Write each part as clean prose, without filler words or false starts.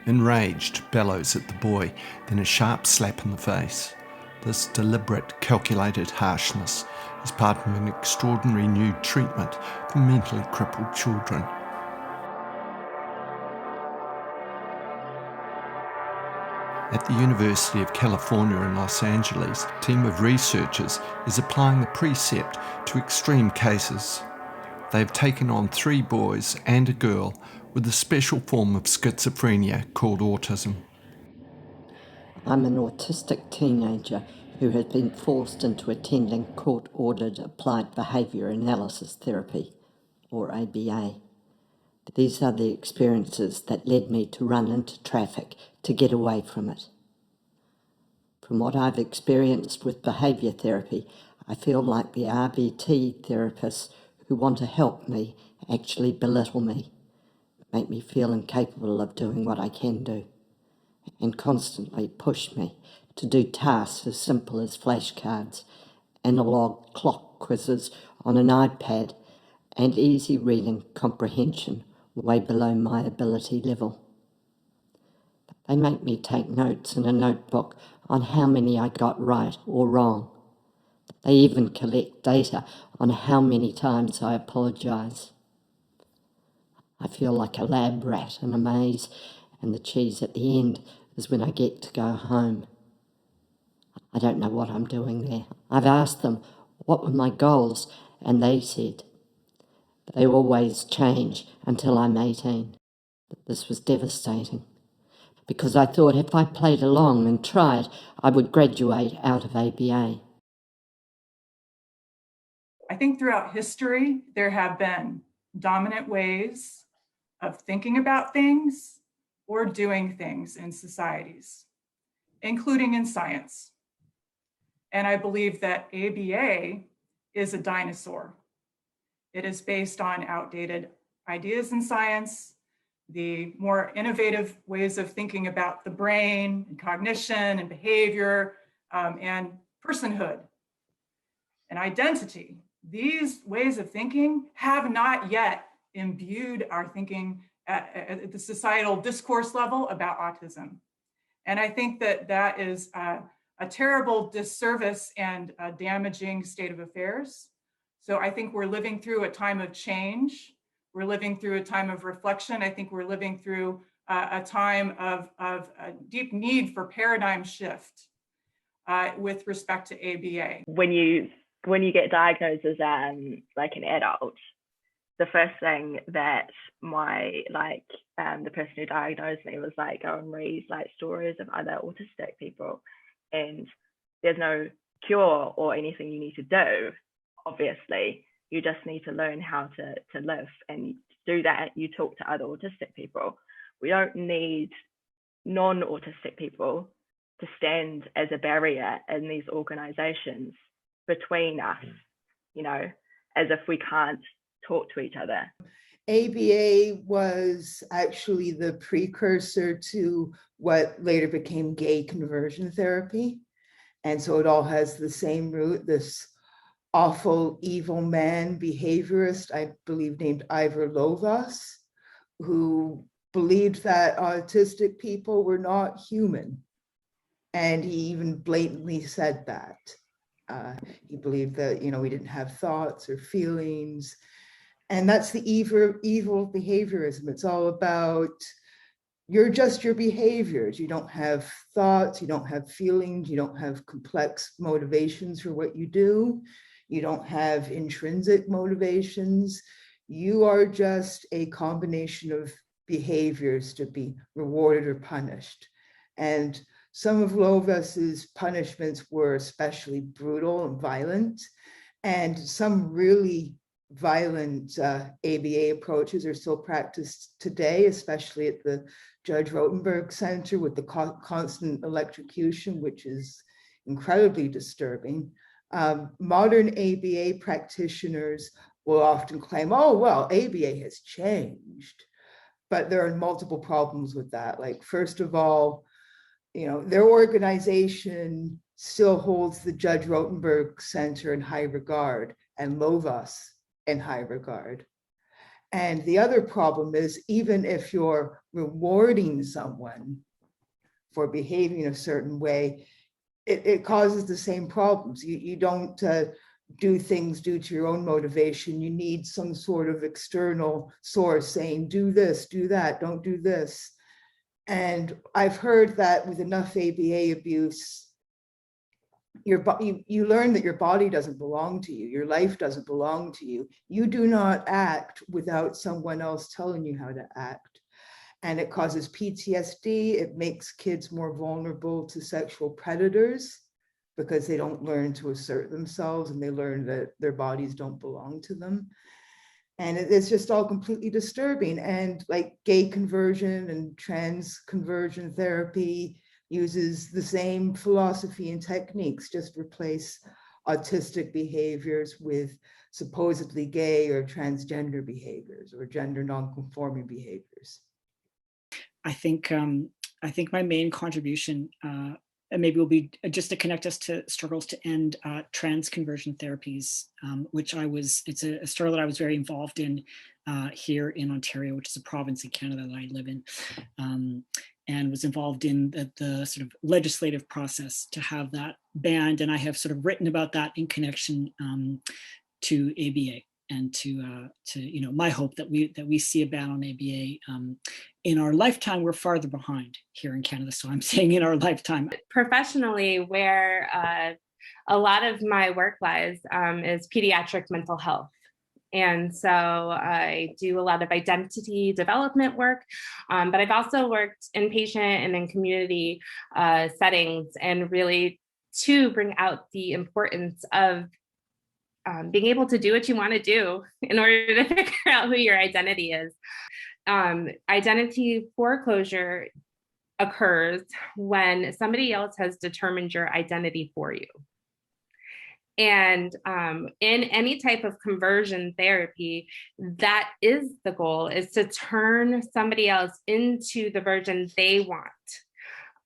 Enraged, bellows at the boy, then a sharp slap in the face. This deliberate, calculated harshness is part of an extraordinary new treatment for mentally crippled children. At the University of California in Los Angeles, a team of researchers is applying the precept to extreme cases. They have taken on 3 boys and a girl with a special form of schizophrenia called autism. I'm an autistic teenager who has been forced into attending court-ordered applied behaviour analysis therapy, or ABA. These are the experiences that led me to run into traffic to get away from it. From what I've experienced with behaviour therapy, I feel like the RBT therapists who want to help me actually belittle me, make me feel incapable of doing what I can do, and constantly push me to do tasks as simple as flashcards, analog clock quizzes on an iPad, and easy reading comprehension way below my ability level. They make me take notes in a notebook on how many I got right or wrong. They even collect data on how many times I apologise. I feel like a lab rat in a maze, and the cheese at the end is when I get to go home. I don't know what I'm doing there. I've asked them what were my goals, and they said they always change until I'm 18. But this was devastating, because I thought if I played along and tried, I would graduate out of ABA. I think throughout history, there have been dominant ways of thinking about things or doing things in societies, including in science. And I believe that ABA is a dinosaur. It is based on outdated ideas in science, the more innovative ways of thinking about the brain and cognition and behavior and personhood and identity. These ways of thinking have not yet imbued our thinking at the societal discourse level about autism. And I think that that is a terrible disservice and a damaging state of affairs. So I think we're living through a time of change. We're living through a time of reflection. I think we're living through a time of a deep need for paradigm shift with respect to ABA. When you get diagnosed as like an adult, the first thing that the person who diagnosed me was like, go and read like stories of other autistic people, and there's no cure or anything you need to do. Obviously, you just need to learn how to live, and to do that, you talk to other autistic people. We don't need non-autistic people to stand as a barrier in these organizations between us, as if we can't talk to each other. ABA was actually the precursor to what later became gay conversion therapy. And so it all has the same root, this awful, evil man behaviorist, I believe named Ivor Lovaas, who believed that autistic people were not human. And he even blatantly said that. He believed that, we didn't have thoughts or feelings. And that's the evil behaviorism. It's all about, you're just your behaviors. You don't have thoughts, you don't have feelings, you don't have complex motivations for what you do. You don't have intrinsic motivations. You are just a combination of behaviors to be rewarded or punished. And some of Lovaas's punishments were especially brutal and violent, and some really violent ABA approaches are still practiced today, especially at the Judge Rotenberg Center with the constant electrocution, which is incredibly disturbing. Modern ABA practitioners will often claim, oh, well, ABA has changed, but there are multiple problems with that. Like, first of all, their organization still holds the Judge Rotenberg Center in high regard and Lovaas in high regard. And the other problem is, even if you're rewarding someone for behaving a certain way, it causes the same problems. You don't do things due to your own motivation. You need some sort of external source saying, do this, do that, don't do this. And I've heard that with enough ABA abuse, you learn that your body doesn't belong to you, your life doesn't belong to you. You do not act without someone else telling you how to act. And it causes PTSD. It makes kids more vulnerable to sexual predators because they don't learn to assert themselves, and they learn that their bodies don't belong to them. And it's just all completely disturbing. And like gay conversion and trans conversion therapy uses the same philosophy and techniques, just replace autistic behaviors with supposedly gay or transgender behaviors or gender nonconforming behaviors. I think my main contribution, and maybe will be just to connect us to struggles to end trans conversion therapies, which it's a struggle that I was very involved in here in Ontario, which is a province in Canada that I live in, and was involved in the sort of legislative process to have that banned. And I have sort of written about that in connection to ABA. And to my hope that we see a ban on ABA in our lifetime. We're farther behind here in Canada, so I'm saying in our lifetime. Professionally, where a lot of my work lies is pediatric mental health. And so I do a lot of identity development work, but I've also worked inpatient and in community settings, and really to bring out the importance of being able to do what you want to do in order to figure out who your identity is. Identity foreclosure occurs when somebody else has determined your identity for you. And in any type of conversion therapy, that is the goal, is to turn somebody else into the version they want.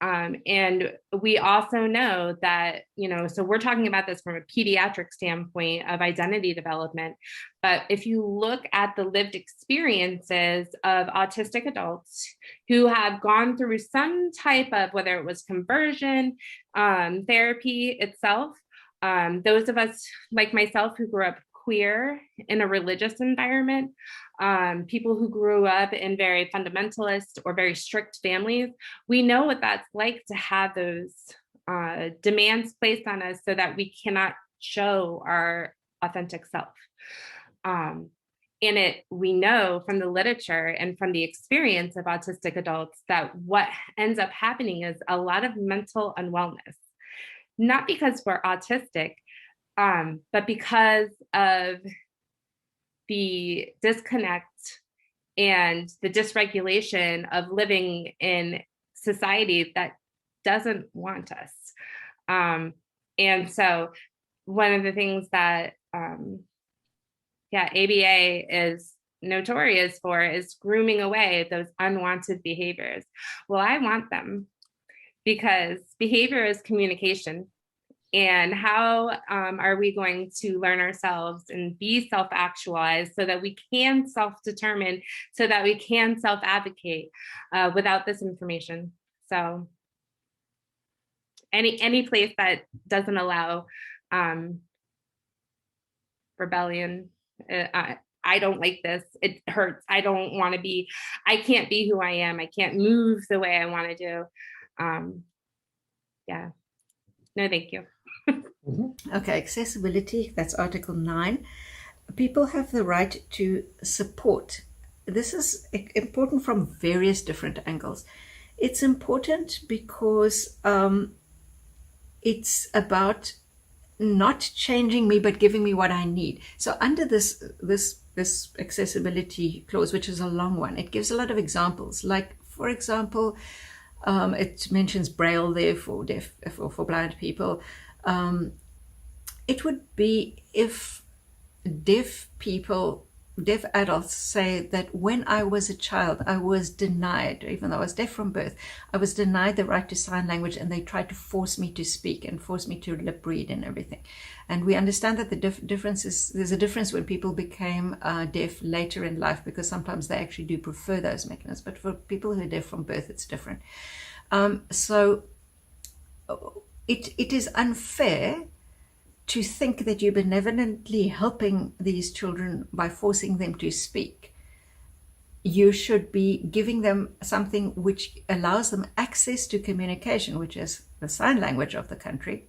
And we also know that, so we're talking about this from a pediatric standpoint of identity development. But if you look at the lived experiences of autistic adults who have gone through some type of, whether it was conversion, therapy itself, those of us like myself who grew up queer in a religious environment, people who grew up in very fundamentalist or very strict families, we know what that's like to have those demands placed on us so that we cannot show our authentic self. We know from the literature and from the experience of autistic adults that what ends up happening is a lot of mental unwellness, not because we're autistic, but because of the disconnect and the dysregulation of living in society that doesn't want us. And so one of the things that ABA is notorious for is grooming away those unwanted behaviors. Well, I want them, because behavior is communication. And how are we going to learn ourselves and be self-actualized so that we can self-determine, so that we can self-advocate without this information? So any place that doesn't allow rebellion, I don't like this, it hurts, I don't want to be, I can't be who I am, I can't move the way I want to do. No, thank you. Okay, accessibility, that's Article 9. People have the right to support. This is important from various different angles. It's important because it's about not changing me, but giving me what I need. So under this accessibility clause, which is a long one, it gives a lot of examples. Like, for example, it mentions Braille there for deaf or for blind people. It would be if deaf people deaf adults say that when I was a child, I was denied, even though I was deaf from birth, I was denied the right to sign language, and they tried to force me to speak and force me to lip read and everything. And we understand that the difference is, there's a difference when people became deaf later in life, because sometimes they actually do prefer those mechanisms. But for people who are deaf from birth, it's different. So it is unfair to think that you're benevolently helping these children by forcing them to speak. You should be giving them something which allows them access to communication, which is the sign language of the country.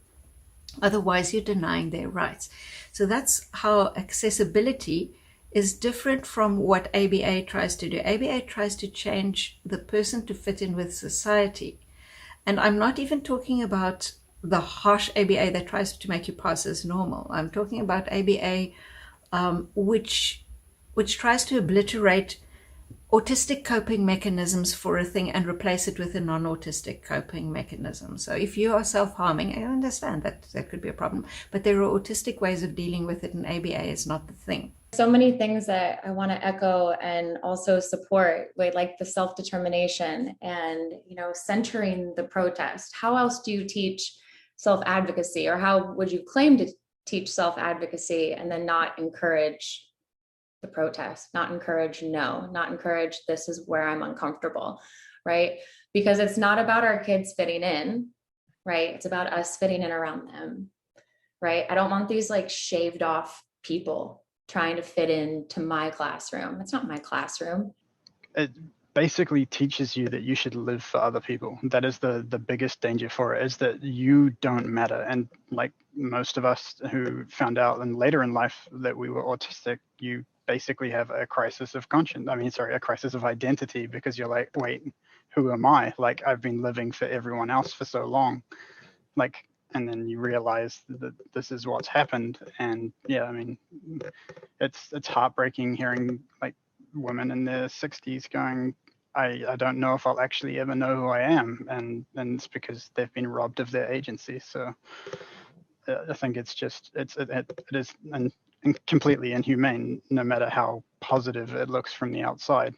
Otherwise, you're denying their rights. So that's how accessibility is different from what ABA tries to do. ABA tries to change the person to fit in with society. And I'm not even talking about the harsh ABA that tries to make you pass as normal. I'm talking about ABA which tries to obliterate autistic coping mechanisms for a thing and replace it with a non-autistic coping mechanism. So if you are self-harming, I understand that that could be a problem, but there are autistic ways of dealing with it, and ABA is not the thing. So many things that I want to echo and also support, like the self-determination and, centering the protest. How else do you teach self-advocacy, or how would you claim to teach self-advocacy and then not encourage the protest, not encourage not encourage this is where I'm uncomfortable, right? Because it's not about our kids fitting in, right? It's about us fitting in around them, right? I don't want these like shaved off people trying to fit into my classroom. It's not my classroom. It basically teaches you that you should live for other people. That is the biggest danger for it, is that you don't matter. And like most of us who found out and later in life that we were autistic, you basically have a crisis of conscience. A crisis of identity, because you're like, wait, who am I? Like, I've been living for everyone else for so long. Like, and then you realize that this is what's happened. And yeah, it's heartbreaking hearing like women in their 60s going, I don't know if I'll actually ever know who I am. And it's because they've been robbed of their agency. So I think it is completely inhumane, no matter how positive it looks from the outside.